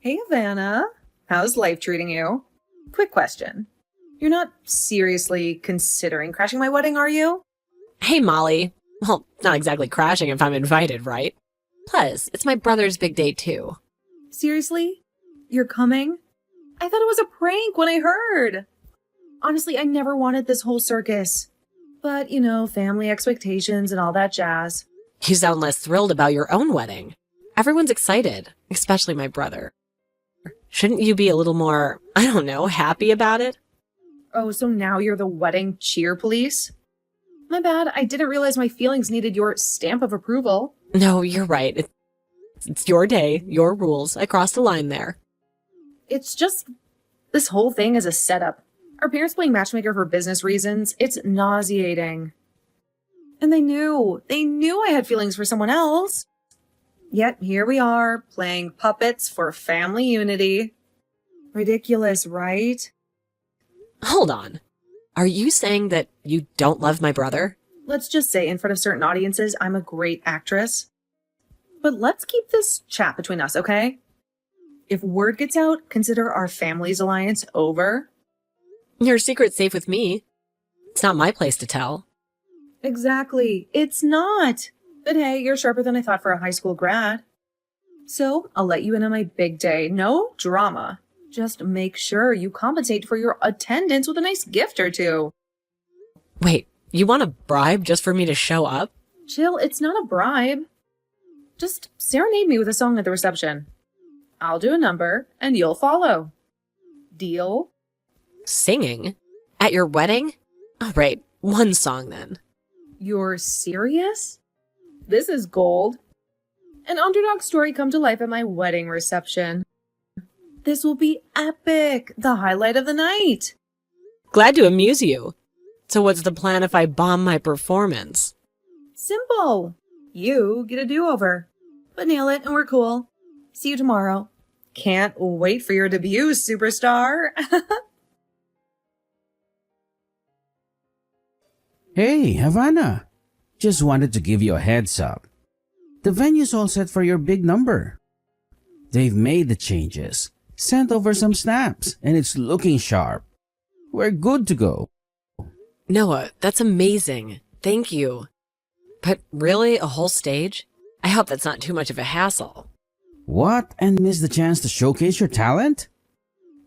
Hey, Havana. How's life treating you? Quick question. You're not seriously considering crashing my wedding, are you? Hey, Molly. Well, not exactly crashing if I'm invited, right? Plus, it's my brother's big day, too. Seriously? You're coming? I thought it was a prank when I heard. Honestly, I never wanted this whole circus. But, family expectations and all that jazz. You sound less thrilled about your own wedding. Everyone's excited, especially my brother. Shouldn't you be a little more, happy about it? Oh, so now you're the wedding cheer police? My bad, I didn't realize my feelings needed your stamp of approval. No, you're right. It's your day, your rules. I crossed the line there. It's just, this whole thing is a setup. Our parents playing matchmaker for business reasons. It's nauseating. And they knew I had feelings for someone else. Yet here we are, playing puppets for family unity. Ridiculous, right? Hold on. Are you saying that you don't love my brother? Let's just say in front of certain audiences, I'm a great actress. But let's keep this chat between us, okay? If word gets out, consider our family's alliance over. Your secret's safe with me. It's not my place to tell. Exactly. It's not. But hey, you're sharper than I thought for a high school grad. So I'll let you in on my big day. No drama. Just make sure you compensate for your attendance with a nice gift or two. Wait, you want a bribe just for me to show up? Chill, it's not a bribe. Just serenade me with a song at the reception. I'll do a number and you'll follow. Deal? Singing? At your wedding? All right, one song then. You're serious? This is gold. An underdog story come to life at my wedding reception. This will be epic. The highlight of the night. Glad to amuse you. So what's the plan if I bomb my performance? Simple. You get a do-over. But nail it and we're cool. See you tomorrow. Can't wait for your debut, superstar. Hey, Havana. Just wanted to give you a heads up. The venue's all set for your big number. They've made the changes, sent over some snaps, and it's looking sharp. We're good to go. Noah, that's amazing. Thank you. But really, a whole stage? I hope that's not too much of a hassle. What? And miss the chance to showcase your talent?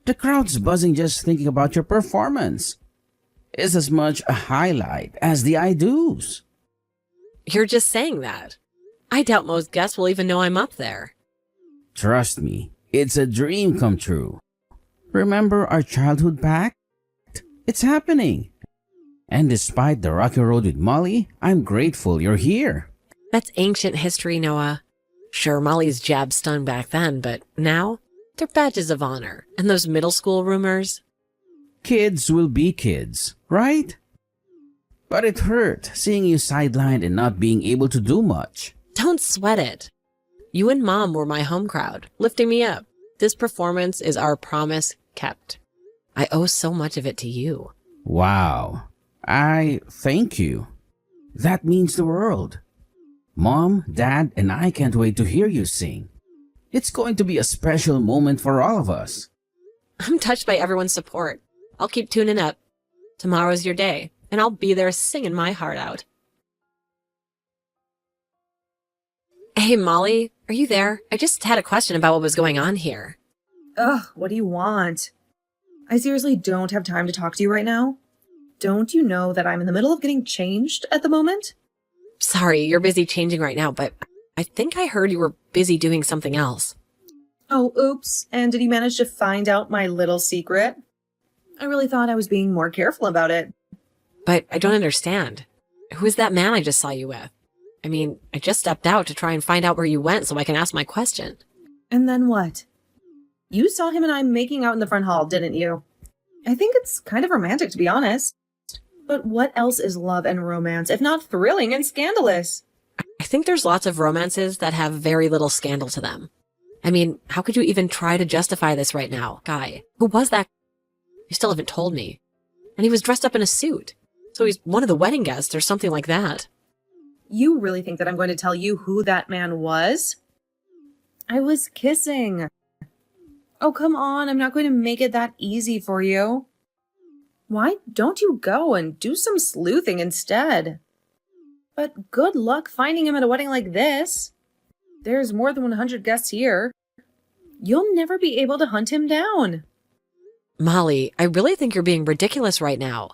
The crowd's buzzing just thinking about your performance. It's as much a highlight as the I-dos. You're just saying that. I doubt most guests will even know I'm up there. Trust me, it's a dream come true. Remember our childhood pact? It's happening. And despite the rocky road with Molly, I'm grateful you're here. That's ancient history, Noah. Sure, Molly's jab stung back then, but now they're badges of honor. And those middle school rumors? Kids will be kids, right? But it hurt seeing you sidelined and not being able to do much. Don't sweat it. You and Mom were my home crowd, lifting me up. This performance is our promise kept. I owe so much of it to you. Wow. I thank you. That means the world. Mom, Dad, and I can't wait to hear you sing. It's going to be a special moment for all of us. I'm touched by everyone's support. I'll keep tuning up. Tomorrow's your day, and I'll be there singing my heart out. Hey, Molly, are you there? I just had a question about what was going on here. Ugh, what do you want? I seriously don't have time to talk to you right now. Don't you know that I'm in the middle of getting changed at the moment? Sorry, you're busy changing right now, but I think I heard you were busy doing something else. Oh, oops. And did you manage to find out my little secret? I really thought I was being more careful about it. But I don't understand. Who is that man I just saw you with? I mean, I just stepped out to try and find out where you went so I can ask my question. And then what? You saw him and I making out in the front hall, didn't you? I think it's kind of romantic, to be honest. But what else is love and romance, if not thrilling and scandalous? I think there's lots of romances that have very little scandal to them. I mean, how could you even try to justify this right now? Guy, who was that? You still haven't told me. And he was dressed up in a suit. So he's one of the wedding guests or something like that. You really think that I'm going to tell you who that man was? I was kissing. Oh, come on. I'm not going to make it that easy for you. Why don't you go and do some sleuthing instead? But good luck finding him at a wedding like this. There's more than 100 guests here. You'll never be able to hunt him down. Molly, I really think you're being ridiculous right now.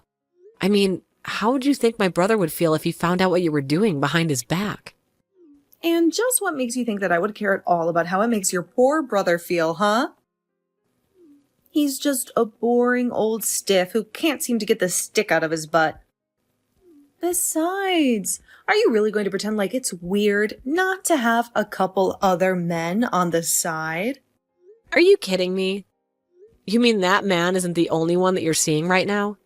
I mean, how would you think my brother would feel if he found out what you were doing behind his back? And just what makes you think that I would care at all about how it makes your poor brother feel, huh? He's just a boring old stiff who can't seem to get the stick out of his butt. Besides, are you really going to pretend like it's weird not to have a couple other men on the side? Are you kidding me? You mean that man isn't the only one that you're seeing right now?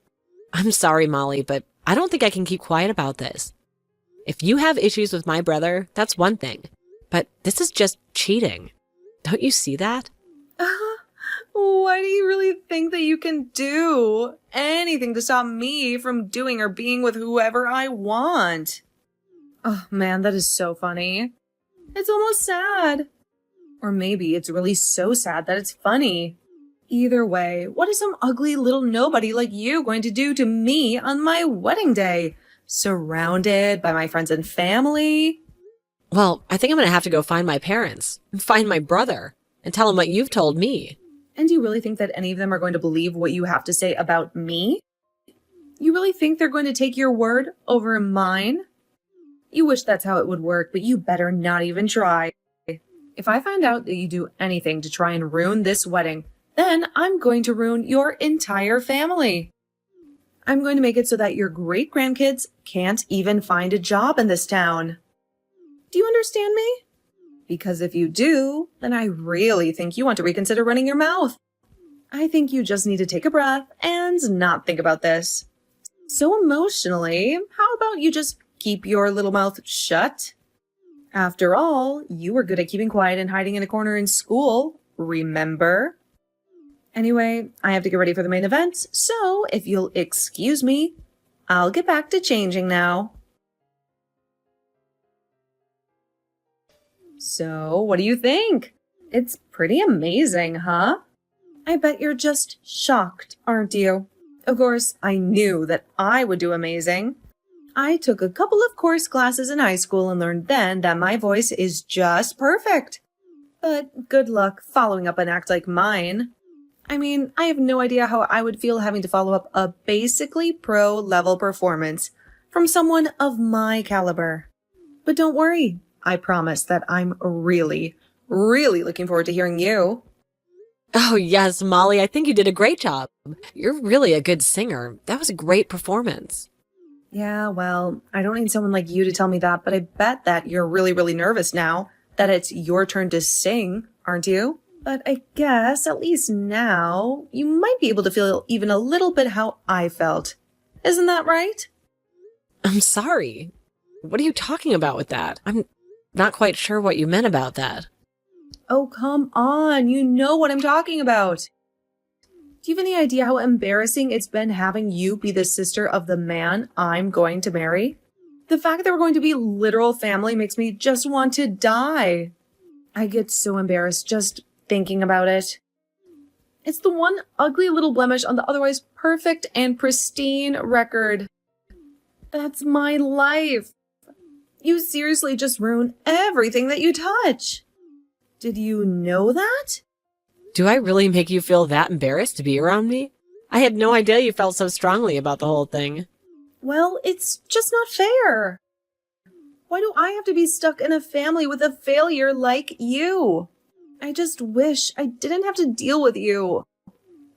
I'm sorry, Molly, but I don't think I can keep quiet about this. If you have issues with my brother, that's one thing. But this is just cheating. Don't you see that? Why do you really think that you can do anything to stop me from doing or being with whoever I want? Oh man, that is so funny. It's almost sad. Or maybe it's really so sad that it's funny. Either way, what is some ugly little nobody like you going to do to me on my wedding day? Surrounded by my friends and family? Well, I think I'm going to have to go find my parents, find my brother, and tell them what you've told me. And do you really think that any of them are going to believe what you have to say about me? You really think they're going to take your word over mine? You wish that's how it would work, but you better not even try. If I find out that you do anything to try and ruin this wedding, then I'm going to ruin your entire family. I'm going to make it so that your great-grandkids can't even find a job in this town. Do you understand me? Because if you do, then I really think you want to reconsider running your mouth. I think you just need to take a breath and not think about this. So emotionally, how about you just keep your little mouth shut? After all, you were good at keeping quiet and hiding in a corner in school, remember? Anyway, I have to get ready for the main event, so if you'll excuse me, I'll get back to changing now. So, what do you think? It's pretty amazing, huh? I bet you're just shocked, aren't you? Of course, I knew that I would do amazing. I took a couple of course classes in high school and learned then that my voice is just perfect. But good luck following up an act like mine. I mean, I have no idea how I would feel having to follow up a basically pro-level performance from someone of my caliber. But don't worry, I promise that I'm really, really looking forward to hearing you. Oh, yes, Molly, I think you did a great job. You're really a good singer. That was a great performance. Yeah, well, I don't need someone like you to tell me that, but I bet that you're really, really nervous now that it's your turn to sing, aren't you? But I guess at least now you might be able to feel even a little bit how I felt. Isn't that right? I'm sorry. What are you talking about with that? I'm not quite sure what you meant about that. Oh, come on. You know what I'm talking about. Do you have any idea how embarrassing it's been having you be the sister of the man I'm going to marry? The fact that we're going to be literal family makes me just want to die. I get so embarrassed just thinking about it. It's the one ugly little blemish on the otherwise perfect and pristine record. That's my life. You seriously just ruin everything that you touch. Did you know that? Do I really make you feel that embarrassed to be around me? I had no idea you felt so strongly about the whole thing. Well, it's just not fair. Why do I have to be stuck in a family with a failure like you? I just wish I didn't have to deal with you.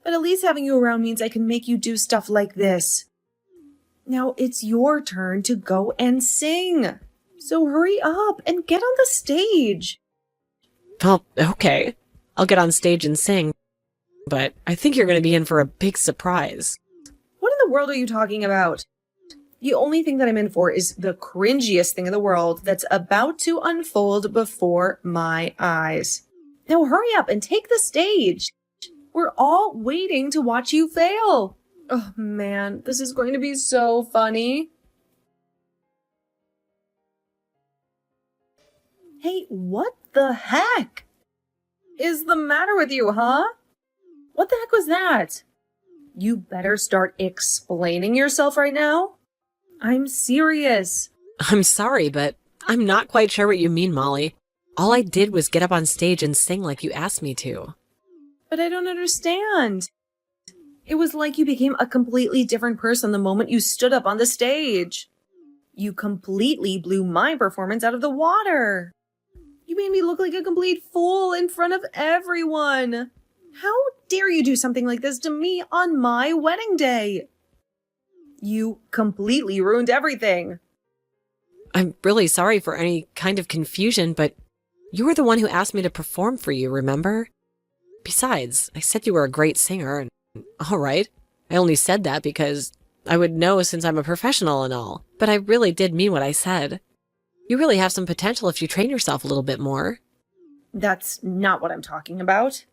But at least having you around means I can make you do stuff like this. Now it's your turn to go and sing. So hurry up and get on the stage. Well, okay. I'll get on stage and sing. But I think you're going to be in for a big surprise. What in the world are you talking about? The only thing that I'm in for is the cringiest thing in the world that's about to unfold before my eyes. Now hurry up and take the stage. We're all waiting to watch you fail. Oh man, this is going to be so funny. Hey, what the heck? is the matter with you, huh? What the heck was that? You better start explaining yourself right now. I'm serious. I'm sorry, but I'm not quite sure what you mean, Molly. All I did was get up on stage and sing like you asked me to. But I don't understand. It was like you became a completely different person the moment you stood up on the stage. You completely blew my performance out of the water. You made me look like a complete fool in front of everyone. How dare you do something like this to me on my wedding day? You completely ruined everything. I'm really sorry for any kind of confusion, but you were the one who asked me to perform for you, remember? Besides, I said you were a great singer, and all right, I only said that because I would know since I'm a professional and all, but I really did mean what I said. You really have some potential if you train yourself a little bit more. That's not what I'm talking about.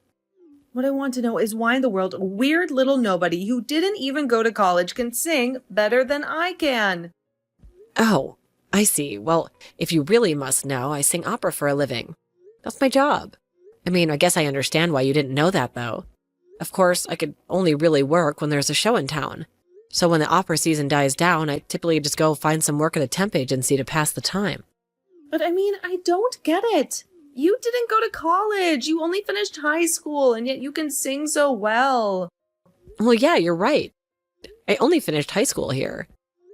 What I want to know is why in the world a weird little nobody who didn't even go to college can sing better than I can. Oh, I see. Well, if you really must know, I sing opera for a living. That's my job. I mean, I guess I understand why you didn't know that, though. Of course, I could only really work when there's a show in town. So when the opera season dies down, I typically just go find some work at a temp agency to pass the time. But I mean, I don't get it. You didn't go to college. You only finished high school, and yet you can sing so well. Well, yeah, you're right. I only finished high school here.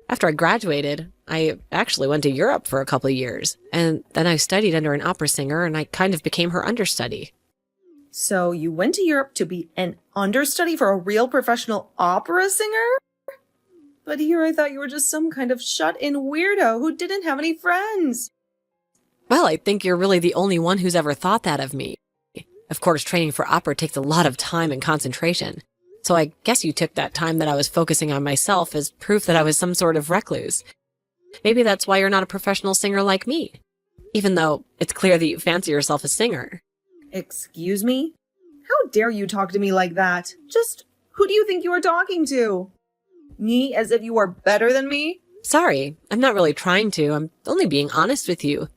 After I graduated, I actually went to Europe for a couple of years, and then I studied under an opera singer, and I kind of became her understudy. So you went to Europe to be an understudy for a real professional opera singer? But here I thought you were just some kind of shut-in weirdo who didn't have any friends. Well, I think you're really the only one who's ever thought that of me. Of course, training for opera takes a lot of time and concentration. So I guess you took that time that I was focusing on myself as proof that I was some sort of recluse. Maybe that's why you're not a professional singer like me, even though it's clear that you fancy yourself a singer. Excuse me? How dare you talk to me like that? Just who do you think you are talking to? Me as if you are better than me? Sorry, I'm not really trying to. I'm only being honest with you.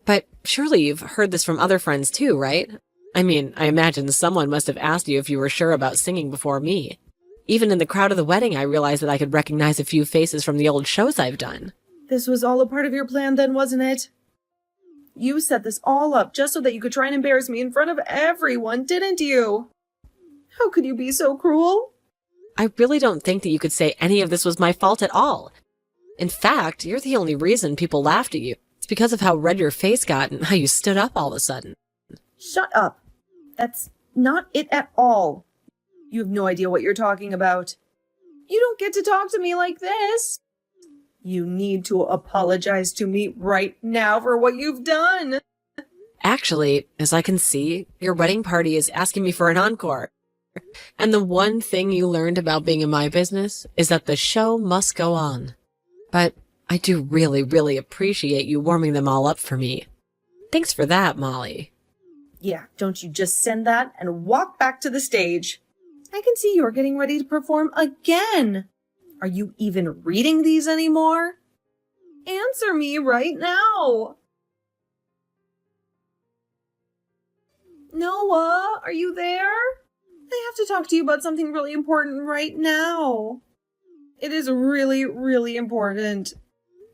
But surely you've heard this from other friends too, right? I mean, I imagine someone must have asked you if you were sure about singing before me. Even in the crowd of the wedding, I realized that I could recognize a few faces from the old shows I've done. This was all a part of your plan then, wasn't it? You set this all up just so that you could try and embarrass me in front of everyone, didn't you? How could you be so cruel? I really don't think that you could say any of this was my fault at all. In fact, you're the only reason people laughed at you. It's because of how red your face got and how you stood up all of a sudden. Shut up. That's not it at all. You have no idea what you're talking about. You don't get to talk to me like this. You need to apologize to me right now for what you've done. Actually, as I can see, your wedding party is asking me for an encore. And the one thing you learned about being in my business is that the show must go on. But I do really, really appreciate you warming them all up for me. Thanks for that, Molly. Yeah, don't you just send that and walk back to the stage. I can see you're getting ready to perform again. Are you even reading these anymore? Answer me right now. Noah, are you there? I have to talk to you about something really important right now. It is really, really important.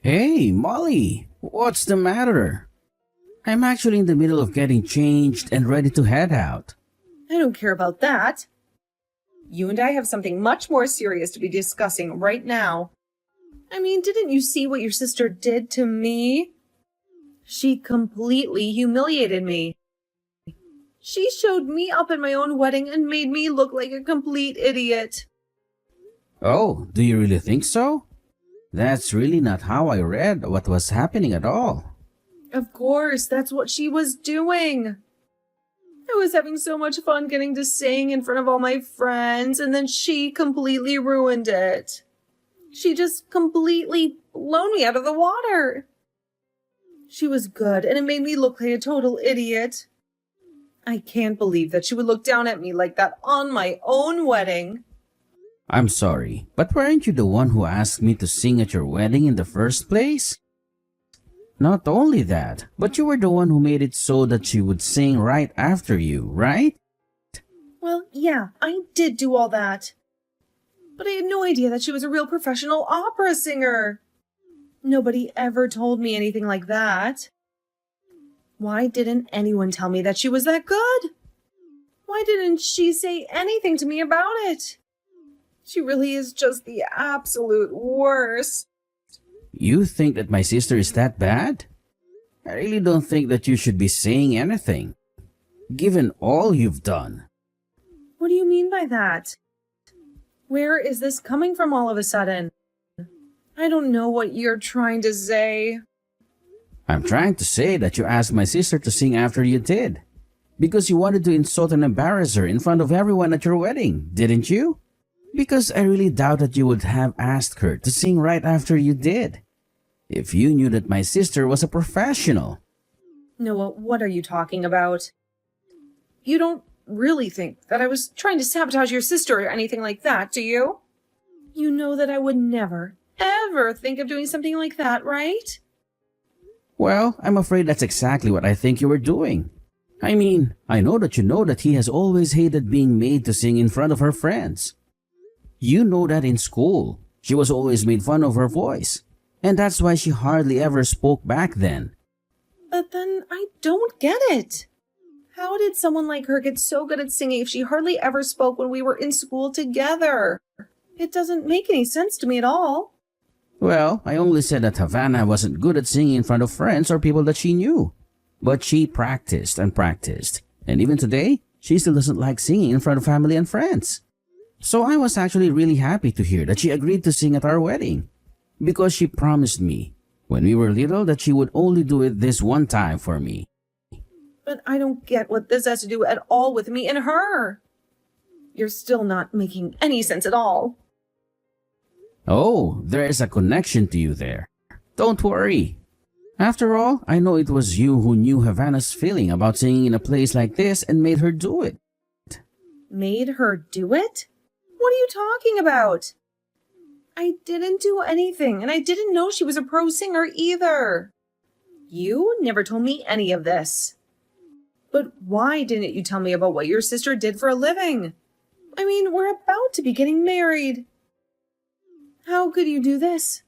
Hey, Molly, what's the matter? I'm actually in the middle of getting changed and ready to head out. I don't care about that. You and I have something much more serious to be discussing right now. I mean, didn't you see what your sister did to me? She completely humiliated me. She showed me up at my own wedding and made me look like a complete idiot. Oh, do you really think so? That's really not how I read what was happening at all. Of course, that's what she was doing. I was having so much fun getting to sing in front of all my friends, and then she completely ruined it. She just completely blown me out of the water. She was good, and it made me look like a total idiot. I can't believe that she would look down at me like that on my own wedding. I'm sorry, but weren't you the one who asked me to sing at your wedding in the first place? Not only that, but you were the one who made it so that she would sing right after you, right? Well, yeah, I did do all that. But I had no idea that she was a real professional opera singer. Nobody ever told me anything like that. Why didn't anyone tell me that she was that good? Why didn't she say anything to me about it? She really is just the absolute worst. You think that my sister is that bad? I really don't think that you should be saying anything, given all you've done. What do you mean by that? Where is this coming from all of a sudden? I don't know what you're trying to say. I'm trying to say that you asked my sister to sing after you did, because you wanted to insult and embarrass her in front of everyone at your wedding, didn't you? Because I really doubt that you would have asked her to sing right after you did, if you knew that my sister was a professional. Noah, what are you talking about? You don't really think that I was trying to sabotage your sister or anything like that, do you? You know that I would never, ever think of doing something like that, right? Well, I'm afraid that's exactly what I think you were doing. I mean, I know that you know that he has always hated being made to sing in front of her friends. You know that in school, she was always made fun of her voice, and that's why she hardly ever spoke back then. But then I don't get it. How did someone like her get so good at singing if she hardly ever spoke when we were in school together? It doesn't make any sense to me at all. Well, I only said that Havana wasn't good at singing in front of friends or people that she knew. But she practiced and practiced, and even today, she still doesn't like singing in front of family and friends. So I was actually really happy to hear that she agreed to sing at our wedding, because she promised me, when we were little, that she would only do it this one time for me. But I don't get what this has to do at all with me and her. You're still not making any sense at all. Oh, there is a connection to you there. Don't worry. After all, I know it was you who knew Havana's feeling about singing in a place like this and made her do it. Made her do it? What are you talking about? I didn't do anything, and I didn't know she was a pro singer either. You never told me any of this. But why didn't you tell me about what your sister did for a living? I mean, we're about to be getting married. How could you do this?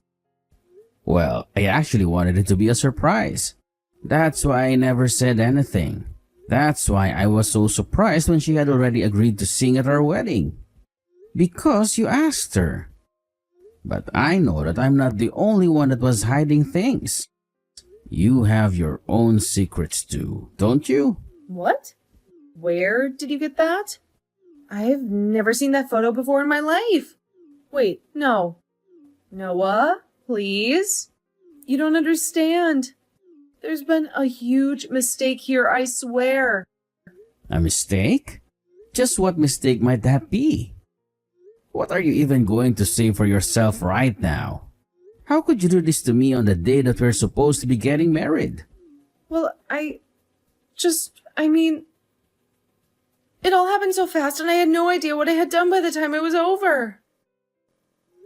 Well, I actually wanted it to be a surprise. That's why I never said anything. That's why I was so surprised when she had already agreed to sing at our wedding. Because you asked her. But I know that I'm not the only one that was hiding things. You have your own secrets too, don't you? What? Where did you get that? I've never seen that photo before in my life. Wait, no. Noah, please? You don't understand. There's been a huge mistake here, I swear. A mistake? Just what mistake might that be? What are you even going to say for yourself right now? How could you do this to me on the day that we're supposed to be getting married? Well, I mean, it all happened so fast and I had no idea what I had done by the time it was over.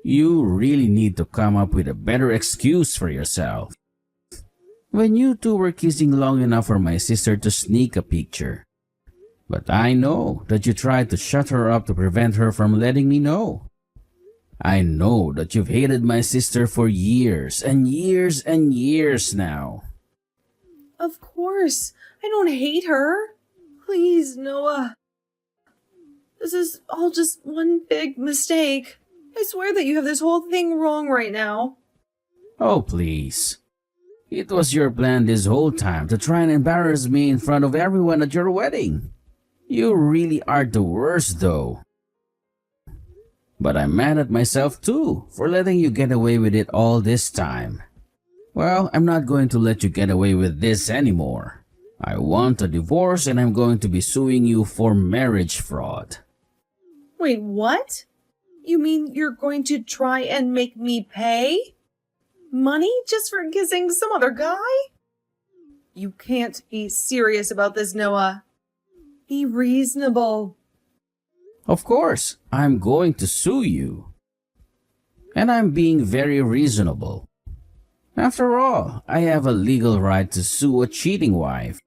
You really need to come up with a better excuse for yourself. When you two were kissing long enough for my sister to sneak a picture. But I know that you tried to shut her up to prevent her from letting me know. I know that you've hated my sister for years and years and years now. Of course. I don't hate her. Please, Noah. This is all just one big mistake. I swear that you have this whole thing wrong right now. Oh, please. It was your plan this whole time to try and embarrass me in front of everyone at your wedding. You really are the worst, though. But I'm mad at myself too for letting you get away with it all this time. Well, I'm not going to let you get away with this anymore. I want a divorce and I'm going to be suing you for marriage fraud. Wait, what? You mean you're going to try and make me pay? Money just for kissing some other guy? You can't be serious about this, Noah. Be reasonable. Of course, I'm going to sue you. And I'm being very reasonable. After all, I have a legal right to sue a cheating wife.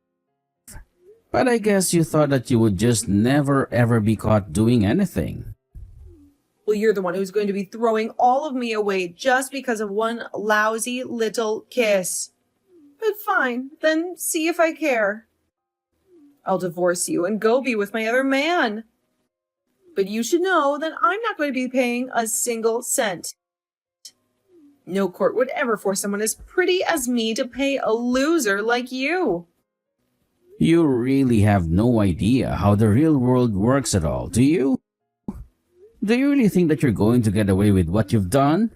But I guess you thought that you would just never ever be caught doing anything. Well, you're the one who's going to be throwing all of me away just because of one lousy little kiss. But fine, then see if I care. I'll divorce you and go be with my other man. But you should know that I'm not going to be paying a single cent. No court would ever force someone as pretty as me to pay a loser like you. You really have no idea how the real world works at all, do you? Do you really think that you're going to get away with what you've done?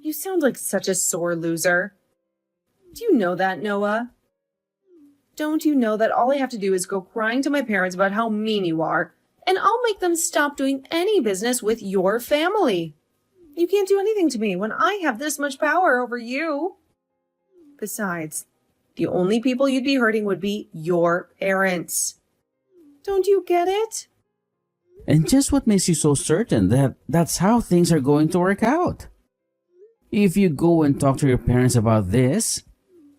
You sound like such a sore loser. Do you know that, Noah? Don't you know that all I have to do is go crying to my parents about how mean you are, and I'll make them stop doing any business with your family? You can't do anything to me when I have this much power over you. Besides, the only people you'd be hurting would be your parents. Don't you get it? And just what makes you so certain that that's how things are going to work out? If you go and talk to your parents about this...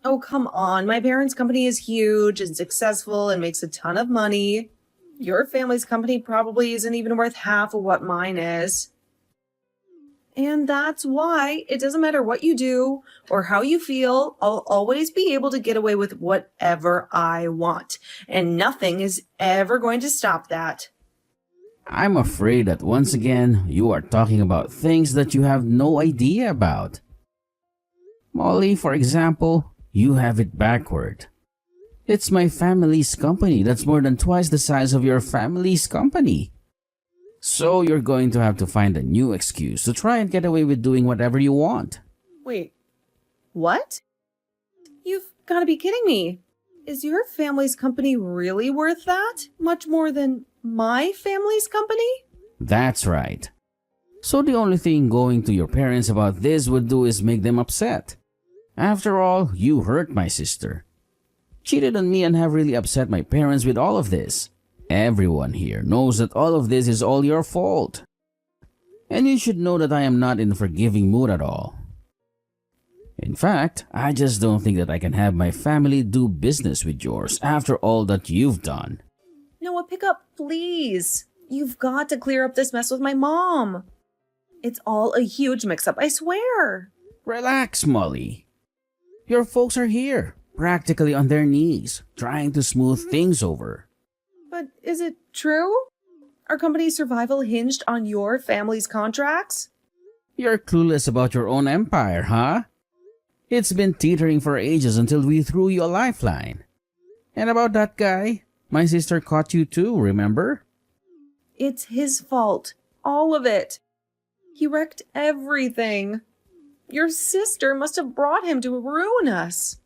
Oh, come on. My parents' company is huge and successful and makes a ton of money. Your family's company probably isn't even worth half of what mine is. And that's why it doesn't matter what you do or how you feel, I'll always be able to get away with whatever I want. And nothing is ever going to stop that. I'm afraid that once again, you are talking about things that you have no idea about. Molly, for example, you have it backward. It's my family's company that's more than twice the size of your family's company. So you're going to have to find a new excuse to try and get away with doing whatever you want. Wait, what? You've got to be kidding me. Is your family's company really worth that? Much more than my family's company? That's right. So the only thing going to your parents about this would do is make them upset. After all, you hurt my sister. Cheated on me and have really upset my parents with all of this. Everyone here knows that all of this is all your fault. And you should know that I am not in a forgiving mood at all. In fact, I just don't think that I can have my family do business with yours after all that you've done. Noah, pick up, please. You've got to clear up this mess with my mom. It's all a huge mix-up, I swear. Relax, Molly. Your folks are here, practically on their knees, trying to smooth things over. But is it true? Our company's survival hinged on your family's contracts? You're clueless about your own empire, huh? It's been teetering for ages until we threw you a lifeline. And about that guy, my sister caught you too, remember? It's his fault. All of it. He wrecked everything. Your sister must have brought him to ruin us.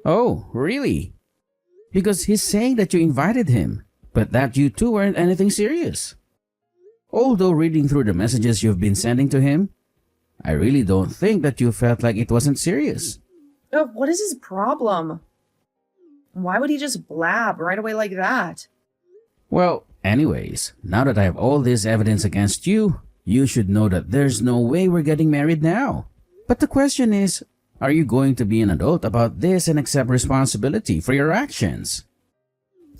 Oh, really? Because he's saying that you invited him, but that you two weren't anything serious. Although reading through the messages you've been sending to him, I really don't think that you felt like it wasn't serious. What is his problem? Why would he just blab right away like that? Well, anyways, now that I have all this evidence against you, you should know that there's no way we're getting married now. But the question is, are you going to be an adult about this and accept responsibility for your actions?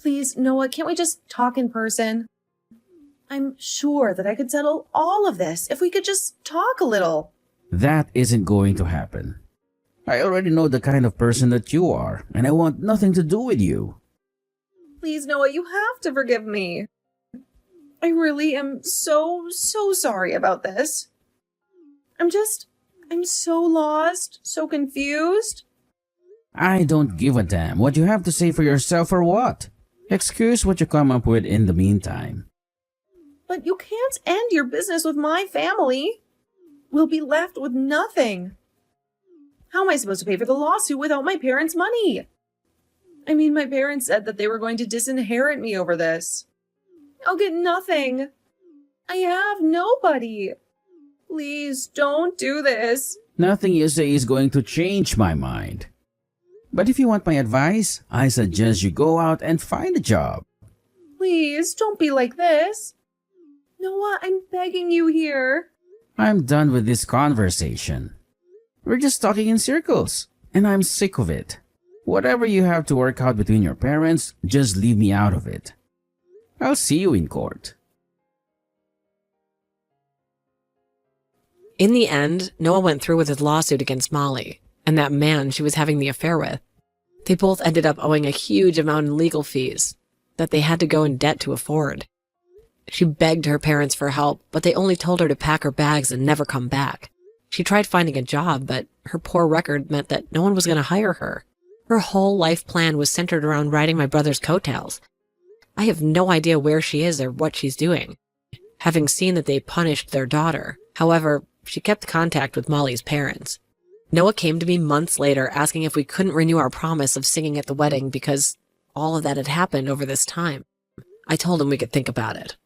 Please, Noah, can't we just talk in person? I'm sure that I could settle all of this if we could just talk a little. That isn't going to happen. I already know the kind of person that you are, and I want nothing to do with you. Please, Noah, you have to forgive me. I really am so sorry about this. I'm so lost, so confused. I don't give a damn what you have to say for yourself or what. Excuse what you come up with in the meantime. But you can't end your business with my family. We'll be left with nothing. How am I supposed to pay for the lawsuit without my parents' money? I mean, my parents said that they were going to disinherit me over this. I'll get nothing. I have nobody. Please don't do this. Nothing you say is going to change my mind. But if you want my advice, I suggest you go out and find a job. Please don't be like this. Noah, I'm begging you here. I'm done with this conversation. We're just talking in circles, and I'm sick of it. Whatever you have to work out between your parents, just leave me out of it. I'll see you in court. In the end, Noah went through with his lawsuit against Molly and that man she was having the affair with. They both ended up owing a huge amount in legal fees that they had to go in debt to afford. She begged her parents for help, but they only told her to pack her bags and never come back. She tried finding a job, but her poor record meant that no one was going to hire her. Her whole life plan was centered around riding my brother's coattails. I have no idea where she is or what she's doing, having seen that they punished their daughter. However, she kept contact with Molly's parents. Noah came to me months later asking if we couldn't renew our promise of singing at the wedding because all of that had happened over this time. I told him we could think about it.